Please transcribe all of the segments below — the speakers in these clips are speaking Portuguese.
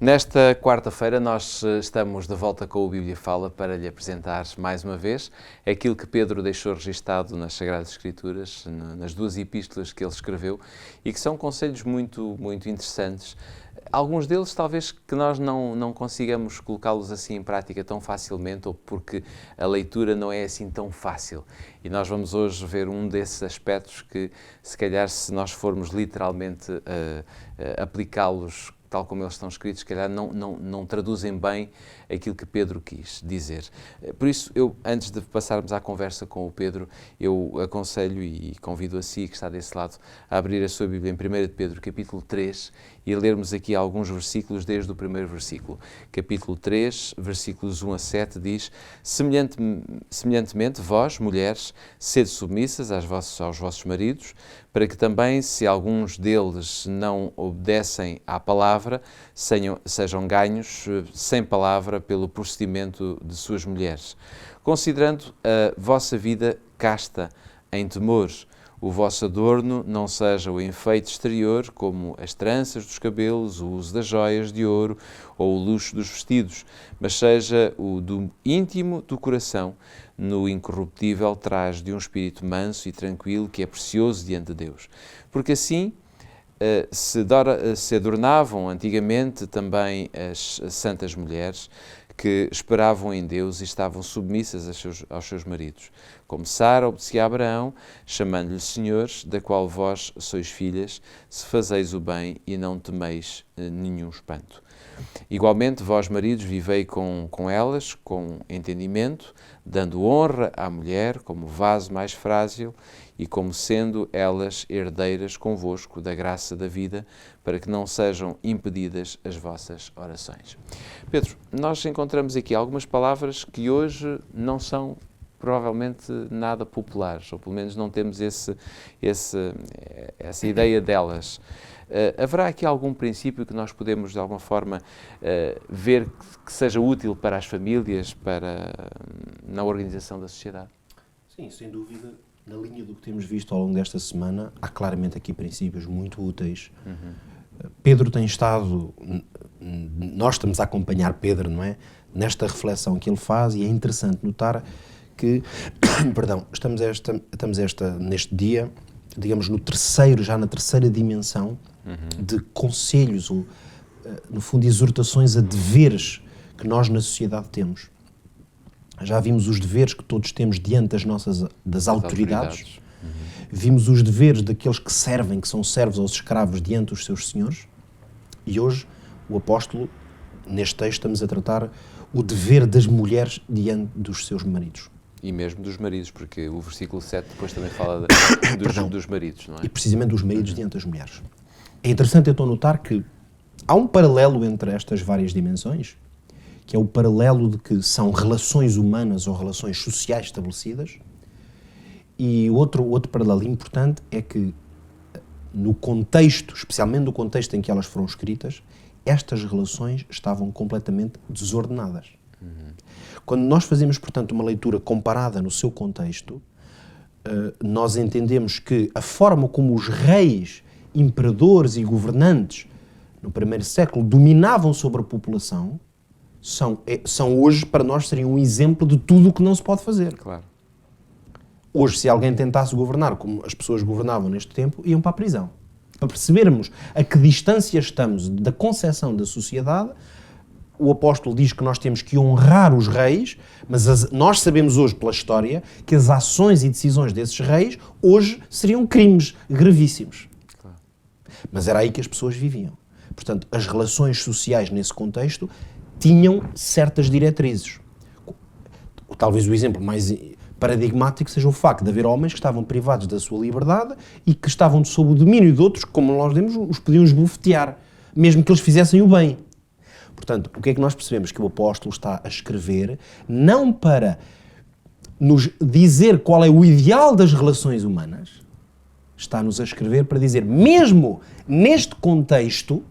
Nesta quarta-feira nós estamos de volta com o Bíblia Fala para lhe apresentar mais uma vez aquilo que Pedro deixou registado nas Sagradas Escrituras, nas duas epístolas que ele escreveu e que são conselhos muito interessantes. Alguns deles talvez que nós não consigamos colocá-los assim em prática tão facilmente ou porque a leitura não é assim tão fácil. E nós vamos hoje ver um desses aspectos que, se calhar, se nós formos literalmente aplicá-los tal como eles estão escritos, se calhar não traduzem bem aquilo que Pedro quis dizer. Por isso, antes de passarmos à conversa com o Pedro, eu aconselho e convido a si, que está desse lado, a abrir a sua Bíblia em 1 de Pedro, capítulo 3, e lermos aqui alguns versículos desde o primeiro versículo. Capítulo 3, versículos 1 a 7, diz: Semelhantemente, vós, mulheres, sede submissas aos vossos maridos, para que também, se alguns deles não obedecem à palavra, sejam ganhos sem palavra pelo procedimento de suas mulheres, considerando a vossa vida casta em temor. O vosso adorno não seja o enfeite exterior, como as tranças dos cabelos, o uso das joias de ouro ou o luxo dos vestidos, mas seja o do íntimo do coração, no incorruptível traje de um espírito manso e tranquilo, que é precioso diante de Deus. Porque assim se adornavam antigamente também as santas mulheres, que esperavam em Deus e estavam submissas aos seus maridos. Como Sara obedecia a Abraão, chamando-lhe senhores, da qual vós sois filhas, se fazeis o bem e não temeis nenhum espanto. Igualmente, vós, maridos, vivei com elas, com entendimento, dando honra à mulher como vaso mais frágil e como sendo elas herdeiras convosco da graça da vida, para que não sejam impedidas as vossas orações. Pedro, nós encontramos aqui algumas palavras que hoje não são provavelmente nada populares, ou pelo menos não temos essa ideia delas. Haverá aqui algum princípio que nós podemos, de alguma forma, ver que seja útil para as famílias, na organização da sociedade? Sim, sem dúvida. Na linha do que temos visto ao longo desta semana, há claramente aqui princípios muito úteis. Pedro tem estado, nós estamos a acompanhar Pedro, não é? Nesta reflexão que ele faz, e é interessante notar que, estamos neste dia, digamos, já na terceira dimensão de conselhos, ou, no fundo, exortações a deveres que nós na sociedade temos. Já vimos os deveres que todos temos diante das autoridades. Vimos os deveres daqueles que servem, que são servos aos escravos diante dos seus senhores. E hoje, o apóstolo, neste texto, estamos a tratar o dever das mulheres diante dos seus maridos. E mesmo dos maridos, porque o versículo 7 depois também fala dos maridos, não é? E precisamente dos maridos diante das mulheres. É interessante então notar que há um paralelo entre estas várias dimensões, que é o paralelo de que são relações humanas ou relações sociais estabelecidas, e outro paralelo importante é que no contexto, especialmente no contexto em que elas foram escritas, estas relações estavam completamente desordenadas. Quando nós fazemos, portanto, uma leitura comparada no seu contexto, nós entendemos que a forma como os reis, imperadores e governantes no primeiro século dominavam sobre a população são hoje, para nós, seriam um exemplo de tudo o que não se pode fazer. Claro. Hoje, se alguém tentasse governar como as pessoas governavam neste tempo, iam para a prisão. Para percebermos a que distância estamos da concepção da sociedade, o apóstolo diz que nós temos que honrar os reis, mas nós sabemos hoje, pela história, que as ações e decisões desses reis, hoje, seriam crimes gravíssimos. Claro. Mas era aí que as pessoas viviam. Portanto, as relações sociais nesse contexto tinham certas diretrizes. Talvez o exemplo mais paradigmático seja o facto de haver homens que estavam privados da sua liberdade e que estavam sob o domínio de outros que, como nós vemos, os podiam esbofetear, mesmo que eles fizessem o bem. Portanto, o que é que nós percebemos? Que o apóstolo está a escrever não para nos dizer qual é o ideal das relações humanas, está-nos a escrever para dizer, mesmo neste contexto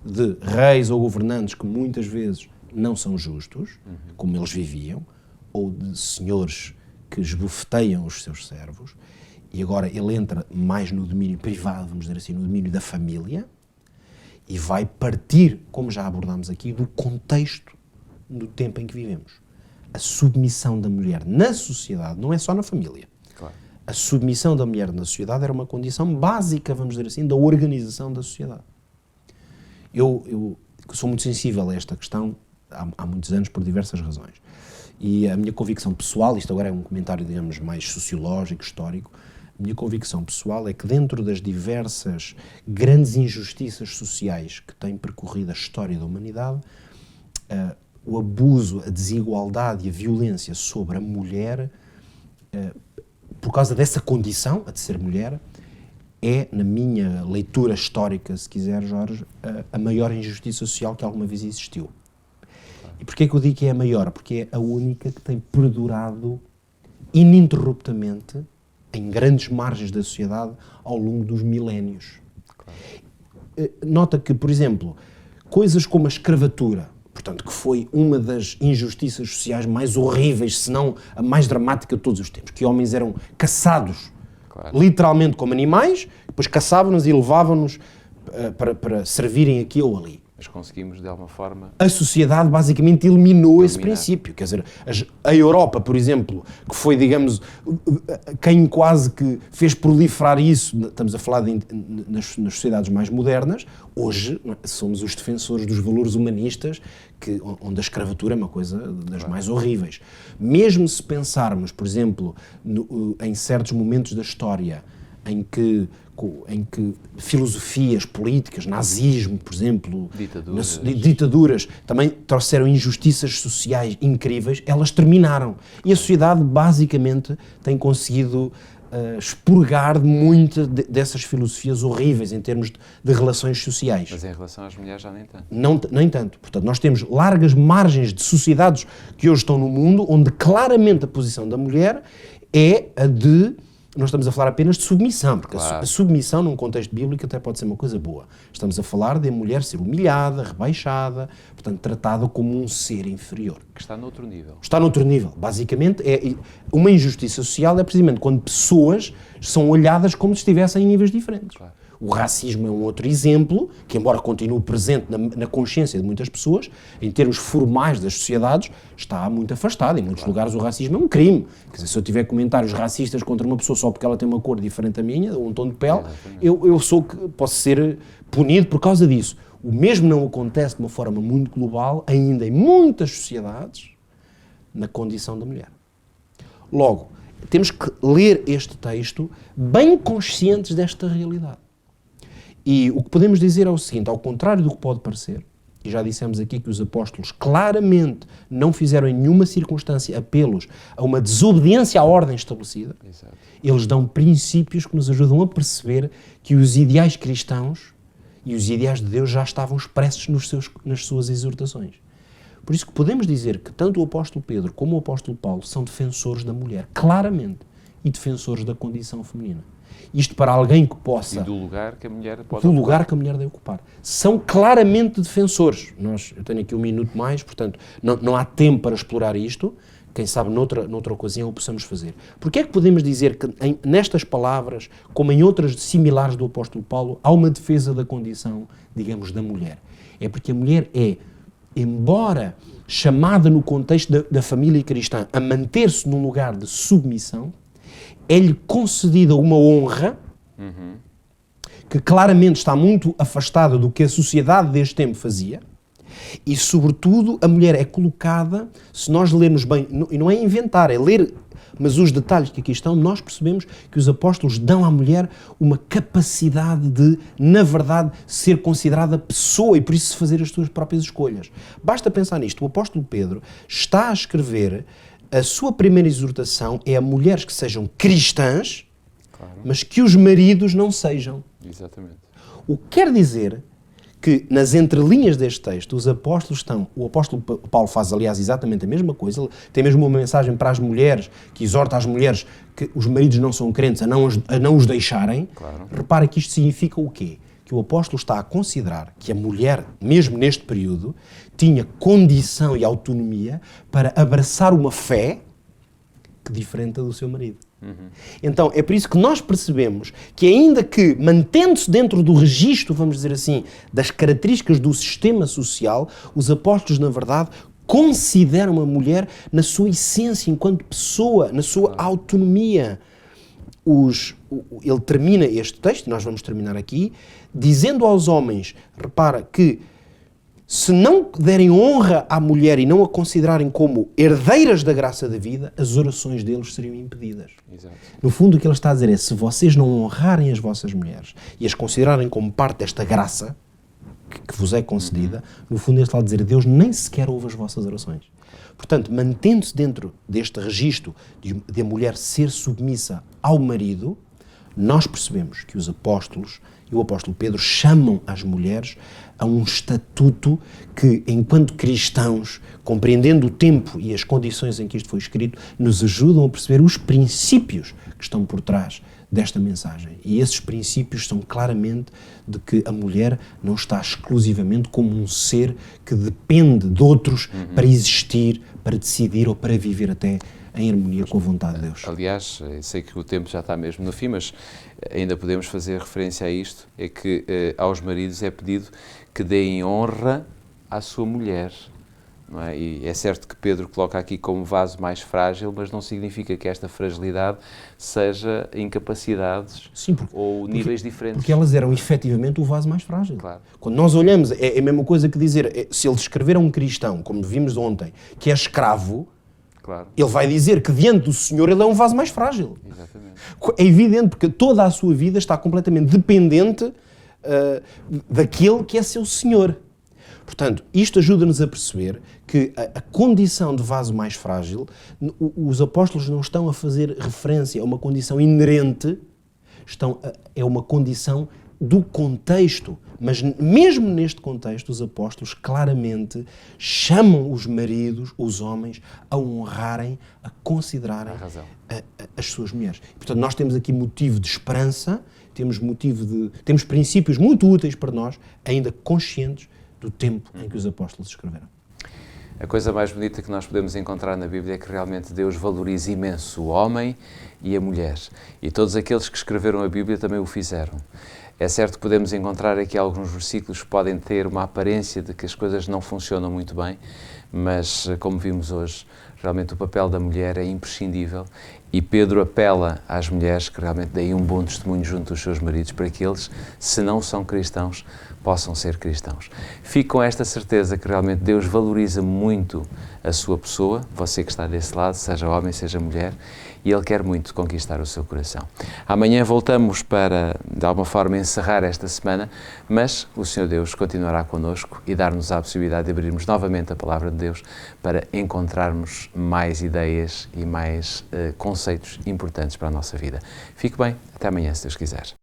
de reis ou governantes que muitas vezes não são justos, como eles viviam, ou de senhores que esbofeteiam os seus servos, e agora ele entra mais no domínio privado, vamos dizer assim, no domínio da família, e vai partir, como já abordámos aqui, do contexto do tempo em que vivemos. A submissão da mulher na sociedade, não é só na família. Claro. A submissão da mulher na sociedade era uma condição básica, vamos dizer assim, da organização da sociedade. Eu sou muito sensível a esta questão há muitos anos por diversas razões. E a minha convicção pessoal, isto agora é um comentário, digamos, mais sociológico, histórico, a minha convicção pessoal é que dentro das diversas grandes injustiças sociais que têm percorrido a história da humanidade, o abuso, a desigualdade e a violência sobre a mulher, por causa dessa condição, a de ser mulher, é, na minha leitura histórica, se quiser, Jorge, a maior injustiça social que alguma vez existiu. E porquê que eu digo que é a maior? Porque é a única que tem perdurado ininterruptamente em grandes margens da sociedade ao longo dos milénios. Claro. Nota que, por exemplo, coisas como a escravatura, portanto, que foi uma das injustiças sociais mais horríveis, se não a mais dramática de todos os tempos, que homens eram caçados, claro, literalmente como animais, depois caçavam-nos e levavam-nos para servirem aqui ou ali. Mas conseguimos, de alguma forma... A sociedade basicamente eliminou esse princípio. Quer dizer, a Europa, por exemplo, que foi, digamos, quem quase que fez proliferar isso, estamos a falar nas sociedades mais modernas, hoje somos os defensores dos valores humanistas, onde a escravatura é uma coisa das mais horríveis. Mesmo se pensarmos, por exemplo, em certos momentos da história em que filosofias políticas, nazismo, por exemplo, ditaduras, também trouxeram injustiças sociais incríveis, elas terminaram. E a sociedade, basicamente, tem conseguido expurgar muitas dessas filosofias horríveis em termos de relações sociais. Mas em relação às mulheres já nem tanto. Nem tanto. Portanto, nós temos largas margens de sociedades que hoje estão no mundo, onde claramente a posição da mulher é a de... Nós estamos a falar apenas de submissão, porque claro, a submissão num contexto bíblico até pode ser uma coisa boa. Estamos a falar de a mulher ser humilhada, rebaixada, portanto tratada como um ser inferior. Que está noutro nível. Está noutro nível. Basicamente, uma injustiça social é precisamente quando pessoas são olhadas como se estivessem em níveis diferentes. Claro. O racismo é um outro exemplo, que embora continue presente na consciência de muitas pessoas, em termos formais das sociedades, está muito afastado. Em muitos lugares o racismo é um crime. Quer dizer, se eu tiver comentários racistas contra uma pessoa só porque ela tem uma cor diferente da minha, ou um tom de pele, eu posso ser punido por causa disso. O mesmo não acontece de uma forma muito global, ainda em muitas sociedades, na condição da mulher. Logo, temos que ler este texto bem conscientes desta realidade. E o que podemos dizer é o seguinte, ao contrário do que pode parecer, e já dissemos aqui que os apóstolos claramente não fizeram em nenhuma circunstância apelos a uma desobediência à ordem estabelecida, exato, eles dão princípios que nos ajudam a perceber que os ideais cristãos e os ideais de Deus já estavam expressos nas suas exortações. Por isso que podemos dizer que tanto o apóstolo Pedro como o apóstolo Paulo são defensores da mulher, claramente, e defensores da condição feminina. Isto para alguém que possa... E do lugar que a mulher pode ocupar. Do lugar que a mulher deve ocupar. São claramente defensores. Eu tenho aqui um minuto mais, portanto, não há tempo para explorar isto. Quem sabe noutra ocasião o possamos fazer. Porque é que podemos dizer que nestas palavras, como em outras similares do apóstolo Paulo, há uma defesa da condição, digamos, da mulher? É porque a mulher é, embora chamada no contexto da família cristã a manter-se num lugar de submissão, é-lhe concedida uma honra que claramente está muito afastada do que a sociedade deste tempo fazia e, sobretudo, a mulher é colocada, se nós lermos bem, e não é inventar, é ler, mas os detalhes que aqui estão, nós percebemos que os apóstolos dão à mulher uma capacidade de, na verdade, ser considerada pessoa e por isso fazer as suas próprias escolhas. Basta pensar nisto, o apóstolo Pedro está a escrever... A sua primeira exortação é a mulheres que sejam cristãs, claro, mas que os maridos não sejam. Exatamente. O que quer dizer que, nas entrelinhas deste texto, o apóstolo Paulo faz, aliás, exatamente a mesma coisa, ele tem mesmo uma mensagem para as mulheres, que exorta as mulheres que os maridos não são crentes a não os deixarem. Claro. Repara que isto significa o quê? Que o apóstolo está a considerar que a mulher, mesmo neste período, tinha condição e autonomia para abraçar uma fé que diferente do seu marido. Então, é por isso que nós percebemos que, ainda que mantendo-se dentro do registro, vamos dizer assim, das características do sistema social, os apóstolos, na verdade, consideram a mulher na sua essência, enquanto pessoa, na sua autonomia. Ele termina este texto, nós vamos terminar aqui, dizendo aos homens, repara, que se não derem honra à mulher e não a considerarem como herdeiras da graça da vida, as orações deles seriam impedidas. Exato. No fundo, o que ele está a dizer é, se vocês não honrarem as vossas mulheres e as considerarem como parte desta graça que vos é concedida, no fundo ele está a dizer, Deus nem sequer ouve as vossas orações. Portanto, mantendo-se dentro deste registro de a mulher ser submissa ao marido, nós percebemos que os apóstolos e o apóstolo Pedro chamam as mulheres a um estatuto que, enquanto cristãos, compreendendo o tempo e as condições em que isto foi escrito, nos ajudam a perceber os princípios que estão por trás desta mensagem. E esses princípios são claramente de que a mulher não está exclusivamente como um ser que depende de outros para existir, para decidir ou para viver até em harmonia com a vontade de Deus. Aliás, sei que o tempo já está mesmo no fim, mas ainda podemos fazer referência a isto, é que aos maridos é pedido que deem honra à sua mulher. Não é? E é certo que Pedro coloca aqui como vaso mais frágil, mas não significa que esta fragilidade seja incapacidades ou níveis diferentes. Porque elas eram efetivamente o vaso mais frágil. Claro. Quando nós olhamos, é a mesma coisa que dizer, se ele escrever a um cristão, como vimos ontem, que é escravo, claro, ele vai dizer que diante do Senhor ele é um vaso mais frágil. Exatamente. É evidente, porque toda a sua vida está completamente dependente daquele que é seu Senhor. Portanto, isto ajuda-nos a perceber que a condição de vaso mais frágil, os apóstolos não estão a fazer referência a uma condição inerente, é uma condição do contexto. Mas mesmo neste contexto, os apóstolos claramente chamam os maridos, os homens, a honrarem, a considerarem as suas mulheres. Portanto, nós temos aqui motivo de esperança, temos princípios muito úteis para nós, ainda conscientes do tempo em que os apóstolos escreveram. A coisa mais bonita que nós podemos encontrar na Bíblia é que realmente Deus valoriza imenso o homem e a mulher. E todos aqueles que escreveram a Bíblia também o fizeram. É certo que podemos encontrar aqui alguns versículos que podem ter uma aparência de que as coisas não funcionam muito bem, mas, como vimos hoje, realmente o papel da mulher é imprescindível e Pedro apela às mulheres que realmente deem um bom testemunho junto dos seus maridos para que eles, se não são cristãos, possam ser cristãos. Fique com esta certeza que realmente Deus valoriza muito a sua pessoa, você que está desse lado, seja homem, seja mulher, e Ele quer muito conquistar o seu coração. Amanhã voltamos para, de alguma forma, encerrar esta semana, mas o Senhor Deus continuará connosco e dar-nos a possibilidade de abrirmos novamente a Palavra de Deus para encontrarmos mais ideias e mais conceitos importantes para a nossa vida. Fique bem, até amanhã, se Deus quiser.